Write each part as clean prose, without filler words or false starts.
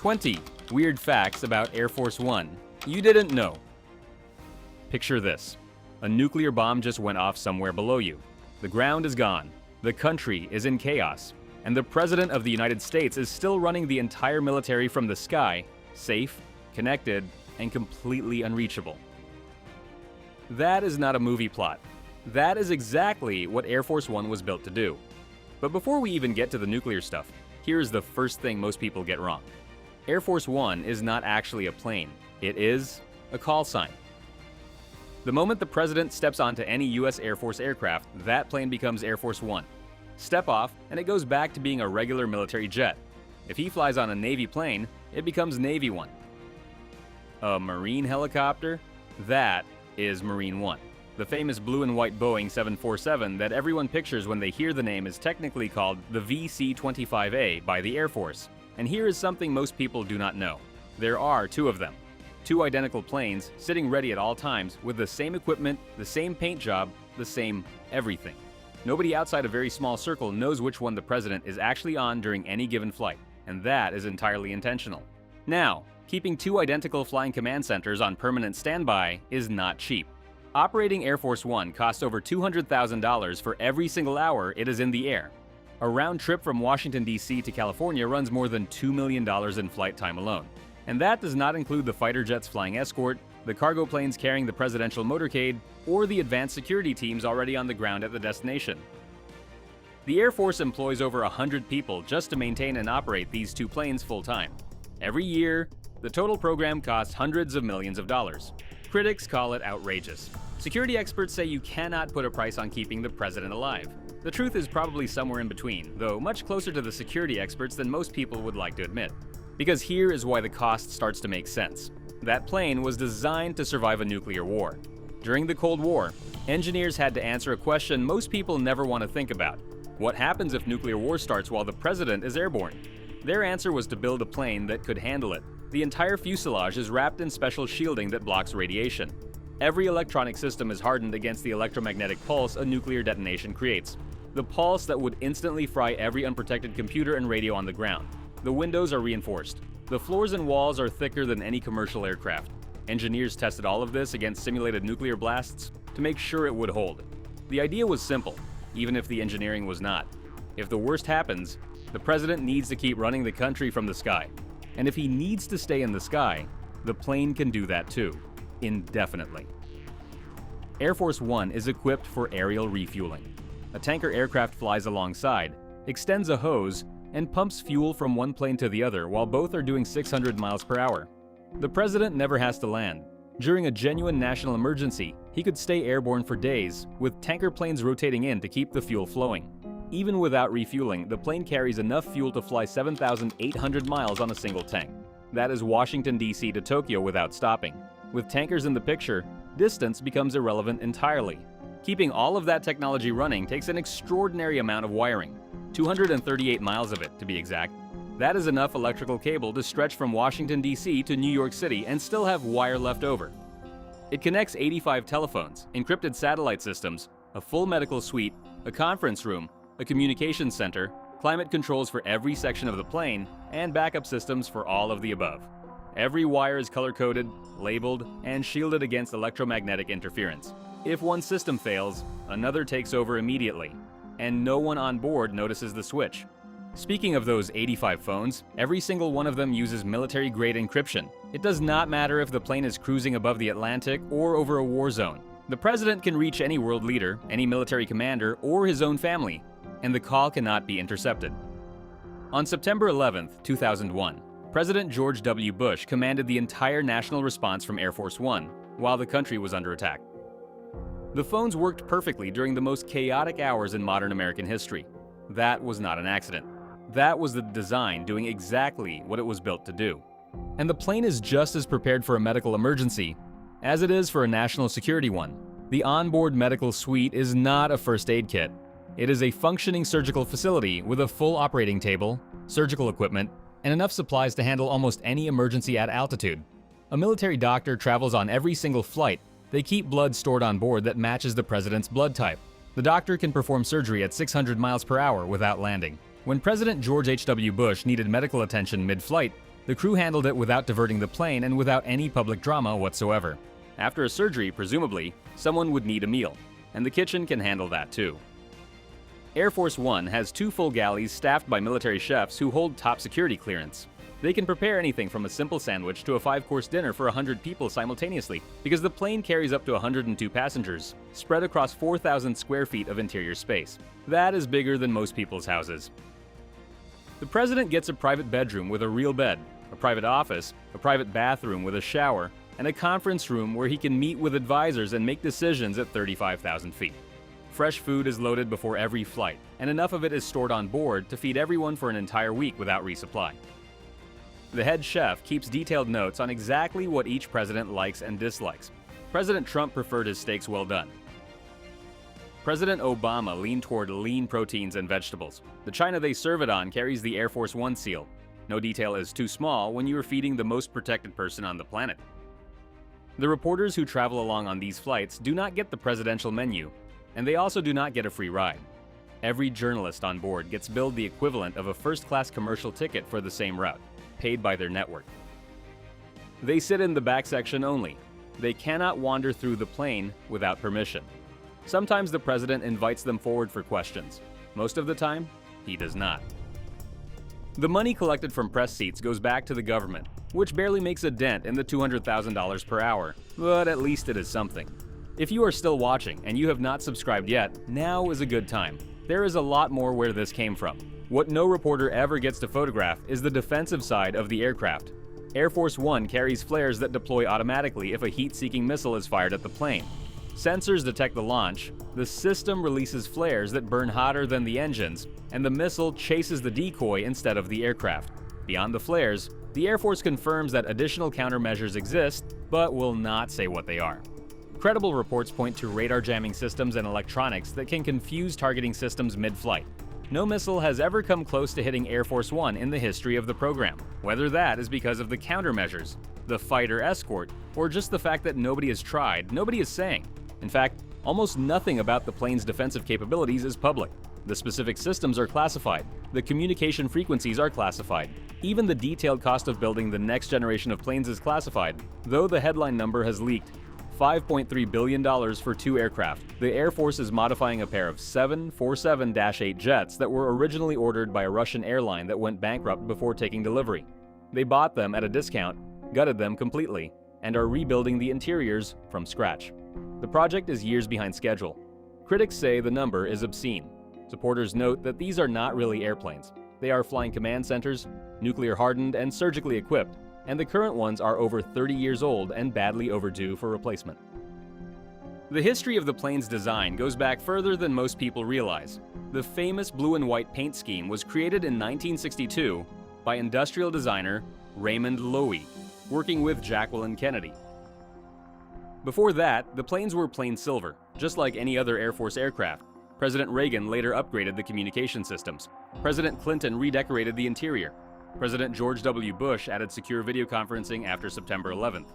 20 weird facts about Air Force One you didn't know. Picture this. A nuclear bomb just went off somewhere below you. The ground is gone, the country is in chaos, and the President of the United States is still running the entire military from the sky, safe, connected, and completely unreachable. That is not a movie plot. That is exactly what Air Force One was built to do. But before we even get to the nuclear stuff, here's the first thing most people get wrong. Air Force One is not actually a plane. It is a call sign. The moment the President steps onto any U.S. Air Force aircraft, that plane becomes Air Force One. Step off, and it goes back to being a regular military jet. If he flies on a Navy plane, it becomes Navy One. A Marine helicopter? That is Marine One. The famous blue and white Boeing 747 that everyone pictures when they hear the name is technically called the VC-25A by the Air Force. And here is something most people do not know. There are two of them. Two identical planes sitting ready at all times with the same equipment, the same paint job, the same everything. Nobody outside a very small circle knows which one the President is actually on during any given flight, and that is entirely intentional. Now, keeping two identical flying command centers on permanent standby is not cheap. Operating Air Force One costs over $200,000 for every single hour it is in the air. A round trip from Washington, D.C. to California runs more than $2 million in flight time alone. And that does not include the fighter jets flying escort, the cargo planes carrying the presidential motorcade, or the advanced security teams already on the ground at the destination. The Air Force employs over 100 people just to maintain and operate these two planes full-time. Every year, the total program costs hundreds of millions of dollars. Critics call it outrageous. Security experts say you cannot put a price on keeping the president alive. The truth is probably somewhere in between, though much closer to the security experts than most people would like to admit. Because here is why the cost starts to make sense. That plane was designed to survive a nuclear war. During the Cold War, engineers had to answer a question most people never want to think about. What happens if nuclear war starts while the president is airborne? Their answer was to build a plane that could handle it. The entire fuselage is wrapped in special shielding that blocks radiation. Every electronic system is hardened against the electromagnetic pulse a nuclear detonation creates. The pulse that would instantly fry every unprotected computer and radio on the ground. The windows are reinforced. The floors and walls are thicker than any commercial aircraft. Engineers tested all of this against simulated nuclear blasts to make sure it would hold. The idea was simple, even if the engineering was not. If the worst happens, the president needs to keep running the country from the sky. And if he needs to stay in the sky, the plane can do that too, indefinitely. Air Force One is equipped for aerial refueling. A tanker aircraft flies alongside, extends a hose, and pumps fuel from one plane to the other while both are doing 600 miles per hour. The president never has to land. During a genuine national emergency, he could stay airborne for days, with tanker planes rotating in to keep the fuel flowing. Even without refueling, the plane carries enough fuel to fly 7,800 miles on a single tank. That is Washington, D.C. to Tokyo without stopping. With tankers in the picture, distance becomes irrelevant entirely. Keeping all of that technology running takes an extraordinary amount of wiring. 238 miles of it, to be exact. That is enough electrical cable to stretch from Washington, D.C. to New York City and still have wire left over. It connects 85 telephones, encrypted satellite systems, a full medical suite, a conference room, a communications center, climate controls for every section of the plane, and backup systems for all of the above. Every wire is color-coded, labeled, and shielded against electromagnetic interference. If one system fails, another takes over immediately, and no one on board notices the switch. Speaking of those 85 phones, every single one of them uses military-grade encryption. It does not matter if the plane is cruising above the Atlantic or over a war zone. The president can reach any world leader, any military commander, or his own family, and the call cannot be intercepted. On September 11, 2001, President George W. Bush commanded the entire national response from Air Force One while the country was under attack. The phones worked perfectly during the most chaotic hours in modern American history. That was not an accident. That was the design doing exactly what it was built to do. And the plane is just as prepared for a medical emergency as it is for a national security one. The onboard medical suite is not a first aid kit. It is a functioning surgical facility with a full operating table, surgical equipment, and enough supplies to handle almost any emergency at altitude. A military doctor travels on every single flight. They keep blood stored on board that matches the president's blood type. The doctor can perform surgery at 600 miles per hour without landing. When President George H.W. Bush needed medical attention mid-flight, The crew handled it without diverting the plane and without any public drama whatsoever. After a surgery, presumably, someone would need a meal, and the kitchen can handle that too. Air Force One has 2 full galleys staffed by military chefs who hold top security clearance. They can prepare anything from a simple sandwich to a 5-course dinner for 100 people simultaneously, because the plane carries up to 102 passengers, spread across 4,000 square feet of interior space. That is bigger than most people's houses. The president gets a private bedroom with a real bed, a private office, a private bathroom with a shower, and a conference room where he can meet with advisors and make decisions at 35,000 feet. Fresh food is loaded before every flight, and enough of it is stored on board to feed everyone for an entire week without resupply. The head chef keeps detailed notes on exactly what each president likes and dislikes. President Trump preferred his steaks well done. President Obama leaned toward lean proteins and vegetables. The china they serve it on carries the Air Force One seal. No detail is too small when you are feeding the most protected person on the planet. The reporters who travel along on these flights do not get the presidential menu, and they also do not get a free ride. Every journalist on board gets billed the equivalent of a first-class commercial ticket for the same route, paid by their network. They sit in the back section only. They cannot wander through the plane without permission. Sometimes the president invites them forward for questions. Most of the time, he does not. The money collected from press seats goes back to the government, which barely makes a dent in the $200,000 per hour, but at least it is something. If you are still watching and you have not subscribed yet, now is a good time. There is a lot more where this came from. What no reporter ever gets to photograph is the defensive side of the aircraft. Air Force One carries flares that deploy automatically if a heat-seeking missile is fired at the plane. Sensors detect the launch, the system releases flares that burn hotter than the engines, and the missile chases the decoy instead of the aircraft. Beyond the flares, the Air Force confirms that additional countermeasures exist, but will not say what they are. Credible reports point to radar jamming systems and electronics that can confuse targeting systems mid-flight. No missile has ever come close to hitting Air Force One in the history of the program, whether that is because of the countermeasures, the fighter escort, or just the fact that nobody has tried, nobody is saying. In fact, almost nothing about the plane's defensive capabilities is public. The specific systems are classified. The communication frequencies are classified. Even the detailed cost of building the next generation of planes is classified, though the headline number has leaked. $5.3 billion for 2 aircraft. The Air Force is modifying a pair of 747-8 jets that were originally ordered by a Russian airline that went bankrupt before taking delivery. They bought them at a discount, gutted them completely, and are rebuilding the interiors from scratch. The project is years behind schedule. Critics say the number is obscene. Supporters note that these are not really airplanes. They are flying command centers, nuclear hardened and surgically equipped, and the current ones are over 30 years old and badly overdue for replacement. The history of the plane's design goes back further than most people realize. The famous blue and white paint scheme was created in 1962 by industrial designer Raymond Loewy, working with Jacqueline Kennedy. Before that, the planes were plain silver, just like any other Air Force aircraft. President Reagan later upgraded the communication systems. President Clinton redecorated the interior. President George W. Bush added secure video conferencing after September 11th.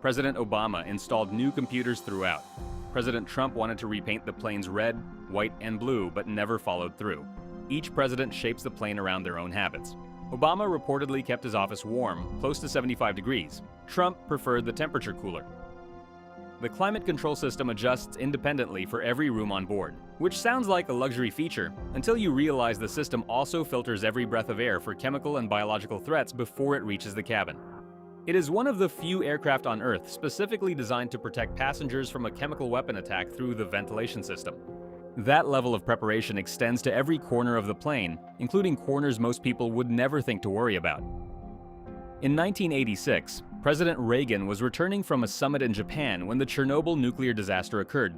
President Obama installed new computers throughout. President Trump wanted to repaint the planes red, white, and blue, but never followed through. Each president shapes the plane around their own habits. Obama reportedly kept his office warm, close to 75 degrees. Trump preferred the temperature cooler. The climate control system adjusts independently for every room on board, which sounds like a luxury feature until you realize the system also filters every breath of air for chemical and biological threats before it reaches the cabin. It is one of the few aircraft on Earth specifically designed to protect passengers from a chemical weapon attack through the ventilation system. That level of preparation extends to every corner of the plane, including corners most people would never think to worry about. In 1986, President Reagan was returning from a summit in Japan when the Chernobyl nuclear disaster occurred.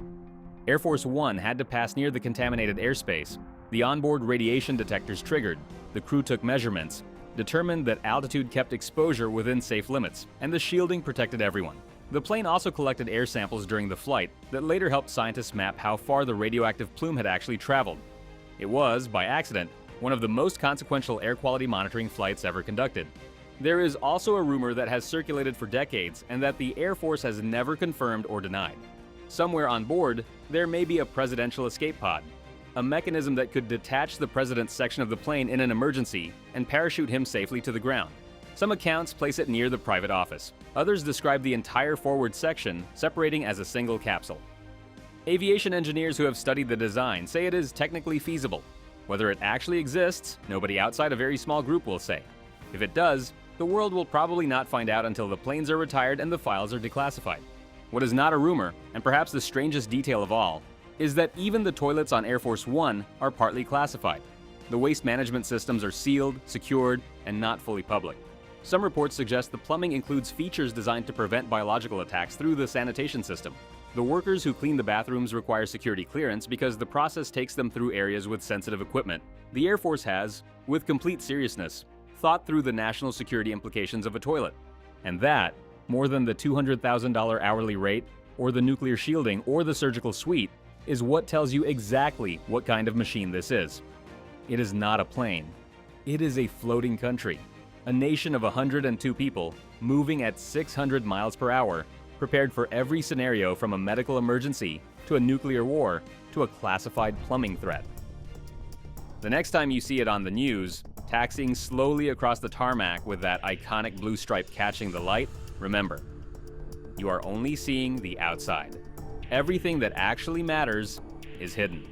Air Force One had to pass near the contaminated airspace. The onboard radiation detectors triggered. The crew took measurements, determined that altitude kept exposure within safe limits, and the shielding protected everyone. The plane also collected air samples during the flight that later helped scientists map how far the radioactive plume had actually traveled. It was, by accident, one of the most consequential air quality monitoring flights ever conducted. There is also a rumor that has circulated for decades and that the Air Force has never confirmed or denied. Somewhere on board, there may be a presidential escape pod, a mechanism that could detach the president's section of the plane in an emergency and parachute him safely to the ground. Some accounts place it near the private office. Others describe the entire forward section separating as a single capsule. Aviation engineers who have studied the design say it is technically feasible. Whether it actually exists, nobody outside a very small group will say. If it does, the world will probably not find out until the planes are retired and the files are declassified. What is not a rumor, and perhaps the strangest detail of all, is that even the toilets on Air Force One are partly classified. The waste management systems are sealed, secured, and not fully public. Some reports suggest the plumbing includes features designed to prevent biological attacks through the sanitation system. The workers who clean the bathrooms require security clearance because the process takes them through areas with sensitive equipment. The Air Force has, with complete seriousness, thought through the national security implications of a toilet. And that, more than the $200,000 hourly rate, or the nuclear shielding, or the surgical suite, is what tells you exactly what kind of machine this is. It is not a plane. It is a floating country. A nation of 102 people, moving at 600 miles per hour, prepared for every scenario from a medical emergency, to a nuclear war, to a classified plumbing threat. The next time you see it on the news, taxiing slowly across the tarmac with that iconic blue stripe catching the light, remember, you are only seeing the outside. Everything that actually matters is hidden.